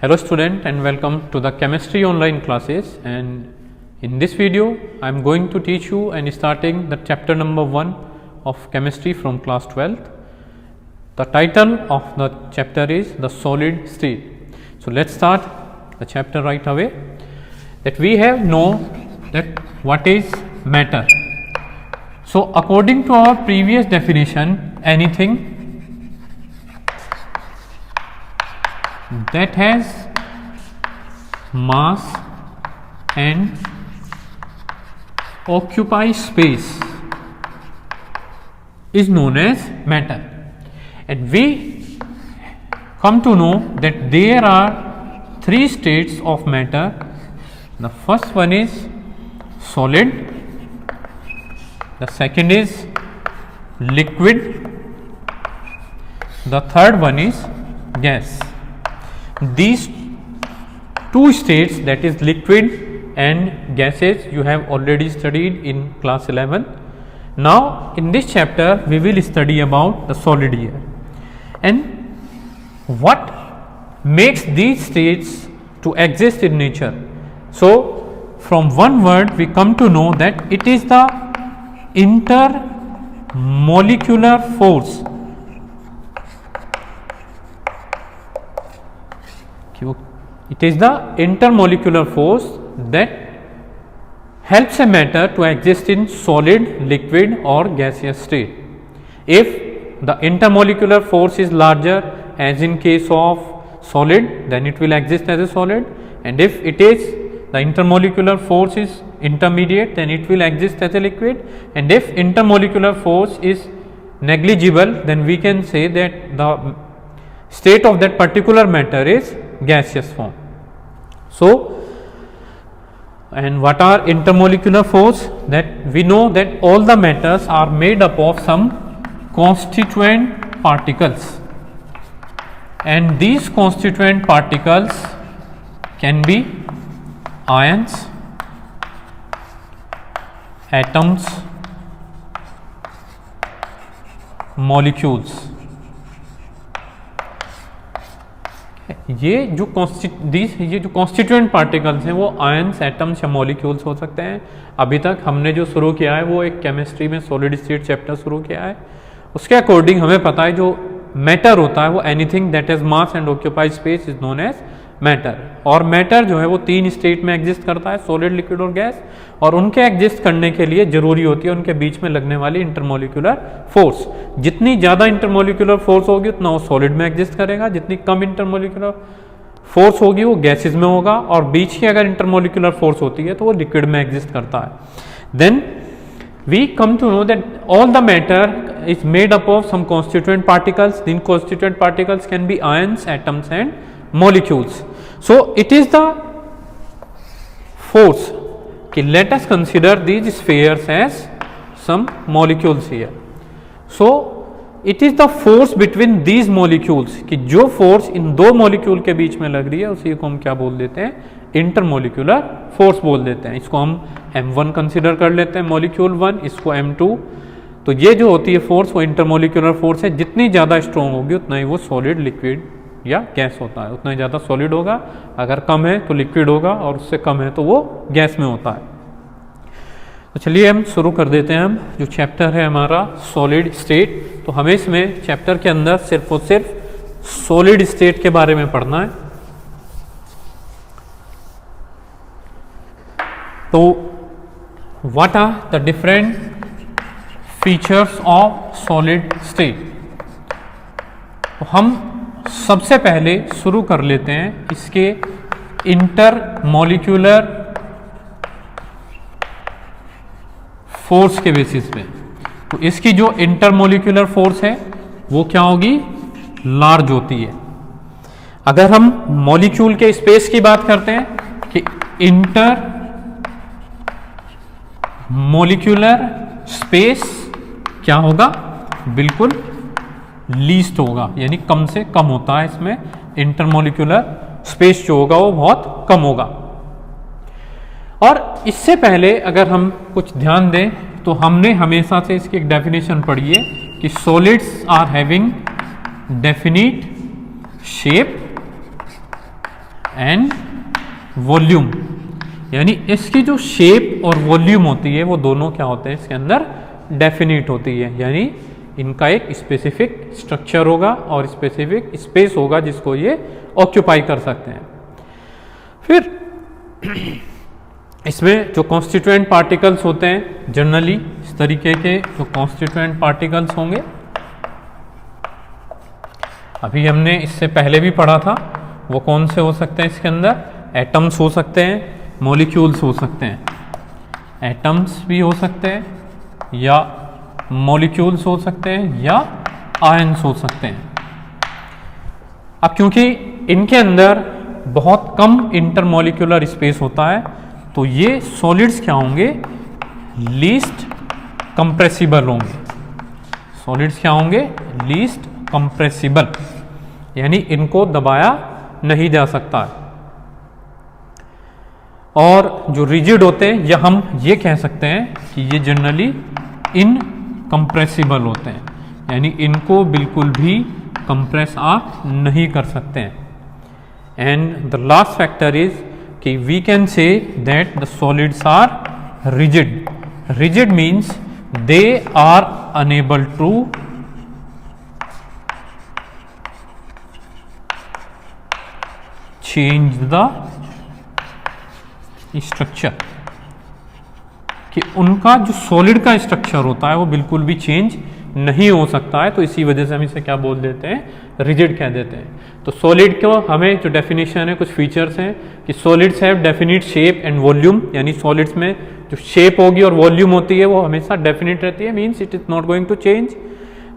Hello student and welcome to the chemistry online classes, and in this video I am going to teach you and starting the chapter number 1 of chemistry from class 12th. The title of the chapter is the solid state. So let's start the chapter right away. That we have know that what is matter. So according to our previous definition, anything that has mass and occupies space is known as matter, and we come to know that there are three states of matter. The first one is solid, the second is liquid, the third one is gas. These two states, that is liquid and gases, you have already studied in class 11. Now in this chapter we will study about the solid here and what makes these states to exist in nature. So from one word we come to know that it is the intermolecular force. It is the intermolecular force that helps a matter to exist in solid, liquid or gaseous state. If the intermolecular force is larger, as in case of solid, then it will exist as a solid, and if it is the intermolecular force is intermediate, then it will exist as a liquid, and if intermolecular force is negligible, then we can say that the state of that particular matter is gaseous form. So, and what are intermolecular force? That we know that all the matters are made up of some constituent particles, and these constituent particles can be ions, atoms, molecules. ये जो constituent particles हैं वो ions, atoms या molecules हो सकते हैं. अभी तक हमने जो शुरू किया है वो एक केमिस्ट्री में सॉलिड स्टेट चैप्टर शुरू किया है. उसके अकॉर्डिंग हमें पता है जो मैटर होता है वो anything that has mass and occupied space is known as matter. और मैटर जो है वो तीन स्टेट में एग्जिस्ट करता है, सॉलिड, लिक्विड और गैस, और उनके एग्जिस्ट करने के लिए जरूरी होती है उनके बीच में लगने वाली इंटरमोलिकुलर फोर्स. जितनी ज़्यादा इंटरमोलिकुलर फोर्स होगी उतना वो सॉलिड में एग्जिस्ट करेगा, जितनी कम इंटरमोलिकुलर फोर्स होगी वो गैसेज में होगा, और बीच की अगर इंटरमोलिकुलर फोर्स होती है तो वो लिक्विड में एग्जिस्ट करता है. Then we come to know that all the matter is made up of some constituent particles. These constituent particles can be ions, atoms and molecules. So it is the force. Okay, let us consider these spheres as some molecules here. So it is the force between these molecules. कि जो force इन दो molecule के बीच में लग रही है उसी को हम क्या बोल देते हैं? इंटरमोलिकुलर फोर्स बोल देते हैं. इसको हम M1 कंसिडर कर लेते हैं, मॉलिक्यूल 1, इसको M2. तो ये जो होती है फोर्स वो इंटरमोलिकुलर फोर्स है. जितनी ज़्यादा स्ट्रॉन्ग होगी उतना ही वो सॉलिड, लिक्विड या गैस होता है, उतना ही ज़्यादा सॉलिड होगा. अगर कम है तो लिक्विड होगा और उससे कम है तो वो गैस में होता है. तो चलिए हम शुरू कर देते हैं. हम जो चैप्टर है हमारा सॉलिड स्टेट, तो हमें इसमें चैप्टर के अंदर सिर्फ और सिर्फ सॉलिड स्टेट के बारे में पढ़ना है. तो what are the different features of solid state? तो हम सबसे पहले शुरू कर लेते हैं इसके इंटरमोलिकुलर फोर्स के बेसिस पे. तो इसकी जो इंटरमोलिकुलर फोर्स है वो क्या होगी? लार्ज होती है. अगर हम मॉलिक्यूल के स्पेस की बात करते हैं कि इंटर मोलिकुलर स्पेस क्या होगा? बिल्कुल लीस्ट होगा, यानी कम से कम होता है. इसमें इंटरमोलिकुलर स्पेस जो होगा वो बहुत कम होगा. और इससे पहले अगर हम कुछ ध्यान दें तो हमने हमेशा से इसकी एक डेफिनेशन पढ़ी है कि solids are having definite shape and volume, यानी इसकी जो शेप और वॉल्यूम होती है वो दोनों क्या होते हैं इसके अंदर डेफिनिट होती है, यानी इनका एक स्पेसिफिक स्ट्रक्चर होगा और स्पेसिफिक स्पेस होगा जिसको ये ऑक्यूपाई कर सकते हैं। फिर इसमें जो कॉन्स्टिट्यूएंट पार्टिकल्स होते हैं, जनरली इस तरीके के जो कॉन्स्टिट्यूएंट पार्टिकल्स होंगे, अभी हमने इससे पहले भी पढ़ा था, वो कौन से हो सकते हैं इसके अंदर, एटम्स हो सकते हैं, मॉलिक्यूल्स हो सकते हैं, एटम्स भी हो सकते हैं या मॉलिक्यूल्स हो सकते हैं या आयंस हो सकते हैं। अब क्योंकि इनके अंदर बहुत कम इंटरमॉलिक्यूलर स्पेस होता है तो ये सॉलिड्स क्या होंगे, लीस्ट कंप्रेसिबल होंगे। सॉलिड्स क्या होंगे, लीस्ट कंप्रेसिबल, यानी इनको दबाया नहीं जा सकता है। और जो रिजिड होते हैं या हम ये कह सकते हैं कि ये जनरली इनकंप्रेसिबल होते हैं, यानी इनको बिल्कुल भी कंप्रेस आप नहीं कर सकते हैं। And the last factor is कि we can say that the solids are rigid. Rigid means they are unable to change the structure, कि उनका जो सॉलिड का स्ट्रक्चर होता है वो बिल्कुल भी चेंज नहीं हो सकता है, तो इसी वजह से हम इसे क्या बोल देते हैं, रिजिड कह देते हैं। तो सॉलिड को हमें जो डेफिनेशन है, कुछ फीचर्स हैं कि solids have definite shape and volume, यानी सॉलिड्स में जो शेप होगी और वॉल्यूम होती है वो हमेशा डेफिनिट रहती है, means it is not going to change.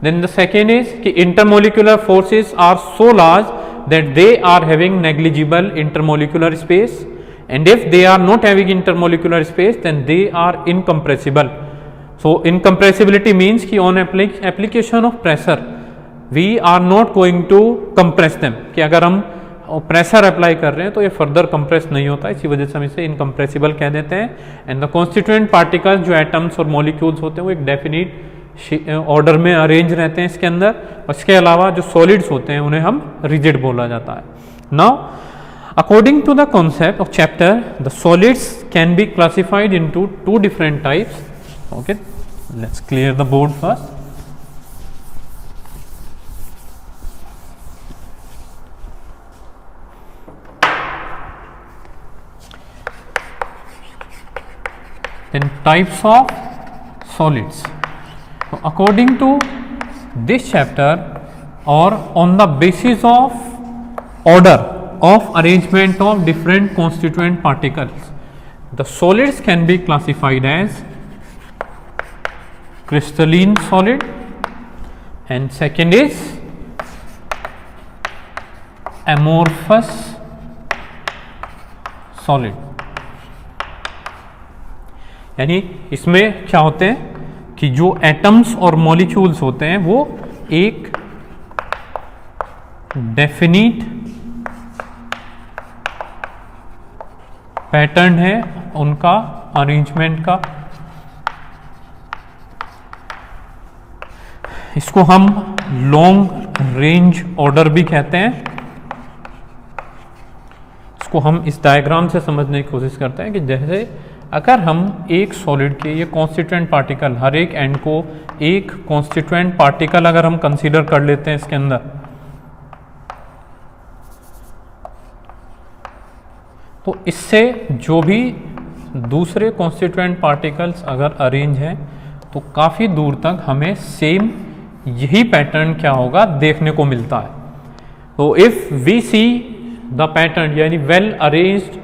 Then the second is कि intermolecular forces are so large that they are having negligible intermolecular space, and if they are not having intermolecular space then they are incompressible. So incompressibility means कि on application of pressure we are not going to compress them, कि अगर हम pressure apply कर रहे हैं तो ये further compress नहीं होता, इसी वजह से हम इसे इनकम्प्रेसिबल कह देते हैं। एंड द कॉन्स्टिट्यूएंट पार्टिकल्स जो एटम्स और मॉलिक्यूल्स होते हैं वो एक डेफिनिट ऑर्डर में अरेंज रहते हैं इसके अंदर, और इसके अलावा जो सॉलिड्स होते हैं उन्हें हम रिजिड बोला जाता है। Now according to the concept of chapter, the solids can be classified into two different types. Okay, let's clear the board first. Then types of solids. So according to this chapter, or on the basis of order of arrangement of different constituent particles, the solids can be classified as crystalline solid, and second is amorphous solid। यानी इसमें क्या होते हैं कि जो atoms और molecules होते हैं वो एक डेफिनिट पैटर्न है उनका अरेंजमेंट का, इसको हम लॉन्ग रेंज ऑर्डर भी कहते हैं। इसको हम इस डायग्राम से समझने की कोशिश करते हैं कि जैसे अगर हम एक सॉलिड के ये कॉन्स्टिट्यूएंट पार्टिकल, हर एक एंड को एक कॉन्स्टिट्यूएंट पार्टिकल अगर हम कंसीडर कर लेते हैं इसके अंदर, तो इससे जो भी दूसरे कॉन्स्टिट्यूएंट पार्टिकल्स अगर अरेंज हैं तो काफ़ी दूर तक हमें सेम यही पैटर्न क्या होगा देखने को मिलता है। तो if we see the pattern, यानी well arranged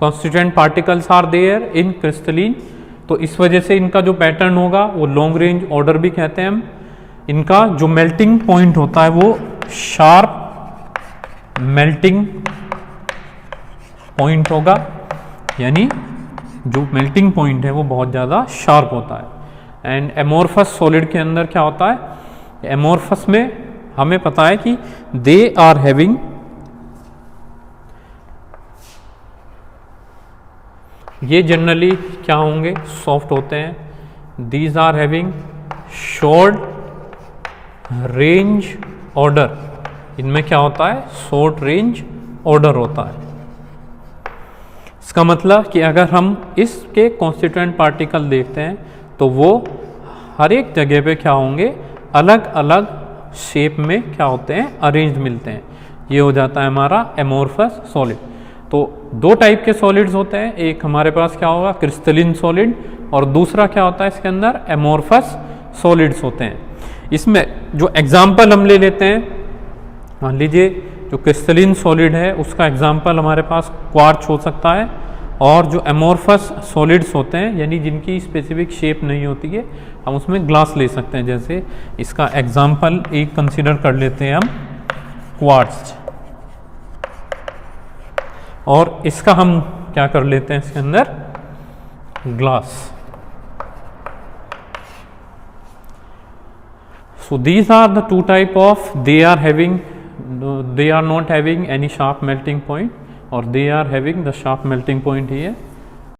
constituent particles are there in crystalline, तो इस वजह से इनका जो पैटर्न होगा वो लॉन्ग रेंज ऑर्डर भी कहते हैं हम। इनका जो मेल्टिंग पॉइंट होता है वो शार्प मेल्टिंग पॉइंट होगा, यानी जो मेल्टिंग पॉइंट है वो बहुत ज़्यादा शार्प होता है। एंड एमोर्फस सॉलिड के अंदर क्या होता है, एमोर्फस में हमें पता है कि दे आर हैविंग ये जनरली क्या होंगे, सॉफ्ट होते हैं। These are having short range order, इनमें क्या होता है, शॉर्ट रेंज ऑर्डर होता है। इसका मतलब कि अगर हम इसके कॉन्स्टिट्यूएंट पार्टिकल देखते हैं तो वो हर एक जगह पे क्या होंगे, अलग अलग शेप में क्या होते हैं, अरेंज्ड मिलते हैं। ये हो जाता है हमारा एमोर्फस सॉलिड। तो दो टाइप के सॉलिड्स होते हैं, एक हमारे पास क्या होगा क्रिस्टलिन सॉलिड, और दूसरा क्या होता है इसके अंदर एमोर्फस सॉलिड्स होते हैं। इसमें जो एग्जाम्पल हम ले लेते हैं, मान लीजिए जो क्रिस्टलिन सॉलिड है उसका एग्जाम्पल हमारे पास क्वार्ट्ज हो सकता है, और जो एमोर्फस सॉलिड्स होते हैं यानी जिनकी स्पेसिफिक शेप नहीं होती है, हम उसमें ग्लास ले सकते हैं। जैसे इसका एग्जाम्पल एक कंसीडर कर लेते हैं हम क्वार्ट्ज, और इसका हम क्या कर लेते हैं इसके अंदर glass. So these are the two type of, they are not having any sharp melting point, or they are having the sharp melting point here.